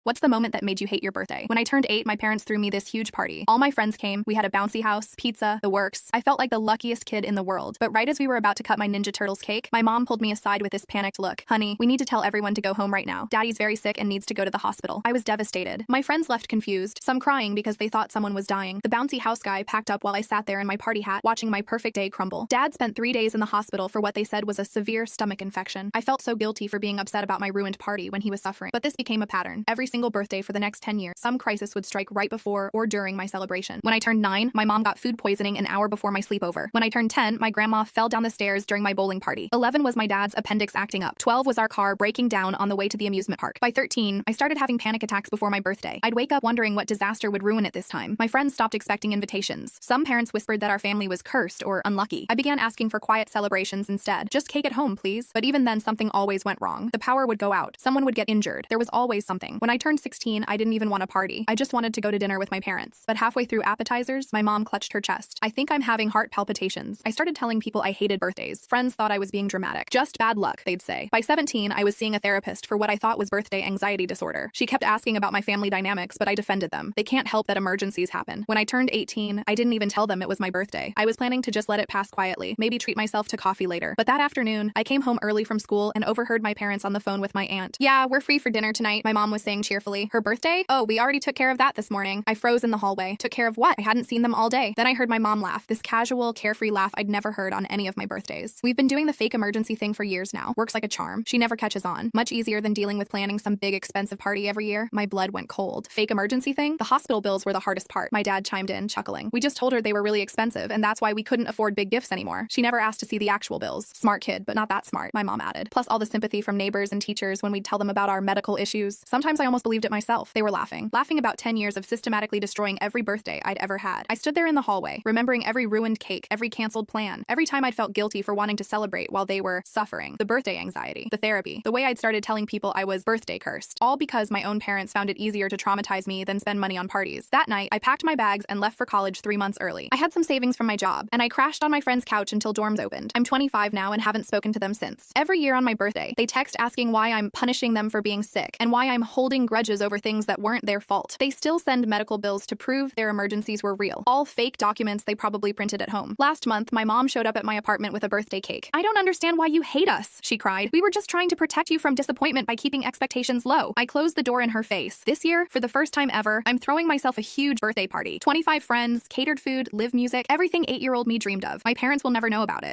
What's the moment that made you hate your birthday? When I turned 8, my parents threw me this huge party. All my friends came, we had a bouncy house, pizza, the works. I felt like the luckiest kid in the world. But right as we were about to cut my Ninja Turtles cake, my mom pulled me aside with this panicked look. Honey, we need to tell everyone to go home right now. Daddy's very sick and needs to go to the hospital. I was devastated. My friends left confused, some crying because they thought someone was dying. The bouncy house guy packed up while I sat there in my party hat, watching my perfect day crumble. Dad spent 3 days in the hospital for what they said was a severe stomach infection. I felt so guilty for being upset about my ruined party when he was suffering. But this became a pattern. Every single birthday for the next 10 years, some crisis would strike right before or during my celebration. When I turned 9, my mom got food poisoning an hour before my sleepover. When I turned 10, my grandma fell down the stairs during my bowling party. 11 was my dad's appendix acting up. 12 was our car breaking down on the way to the amusement park. By 13, I started having panic attacks before my birthday. I'd wake up wondering what disaster would ruin it this time. My friends stopped expecting invitations. Some parents whispered that our family was cursed or unlucky. I began asking for quiet celebrations instead. Just cake at home, please. But even then, something always went wrong. The power would go out. Someone would get injured. There was always something. When I turned 16, I didn't even want a party. I just wanted to go to dinner with my parents. But halfway through appetizers, my mom clutched her chest. I think I'm having heart palpitations. I started telling people I hated birthdays. Friends thought I was being dramatic. Just bad luck, they'd say. By 17, I was seeing a therapist for what I thought was birthday anxiety disorder. She kept asking about my family dynamics, but I defended them. They can't help that emergencies happen. When I turned 18, I didn't even tell them it was my birthday. I was planning to just let it pass quietly, maybe treat myself to coffee later. But that afternoon, I came home early from school and overheard my parents on the phone with my aunt. "Yeah, we're free for dinner tonight," my mom was saying cheerfully. "Her birthday? Oh, we already took care of that this morning." I froze in the hallway. Took care of what? I hadn't seen them all day. Then I heard my mom laugh, this casual, carefree laugh I'd never heard on any of my birthdays. We've been doing the fake emergency thing for years now. Works like a charm. She never catches on. Much easier than dealing with planning some big expensive party every year. My blood went cold. Fake emergency thing? The hospital bills were the hardest part. My dad chimed in, chuckling. "We just told her they were really expensive, and that's why we couldn't afford big gifts anymore." She never asked to see the actual bills. "Smart kid, but not that smart," my mom added. Plus all the sympathy from neighbors and teachers when we'd tell them about our medical issues. Sometimes I almost believed it myself. They were laughing about 10 years of systematically destroying every birthday I'd ever had. I stood there in the hallway, remembering every ruined cake, every canceled plan, every time I'd felt guilty for wanting to celebrate while they were suffering. The birthday anxiety, the therapy, the way I'd started telling people I was birthday cursed. All because my own parents found it easier to traumatize me than spend money on parties. That night, I packed my bags and left for college 3 months early. I had some savings from my job, and I crashed on my friend's couch until dorms opened. I'm 25 now and haven't spoken to them since. Every year on my birthday, they text asking why I'm punishing them for being sick and why I'm holding grudges over things that weren't their fault. They still send medical bills to prove their emergencies were real. All fake documents they probably printed at home. Last month, my mom showed up at my apartment with a birthday cake. "I don't understand why you hate us," she cried. "We were just trying to protect you from disappointment by keeping expectations low." I closed the door in her face. This year, for the first time ever, I'm throwing myself a huge birthday party. 25 friends, catered food, live music, everything 8-year-old me dreamed of. My parents will never know about it.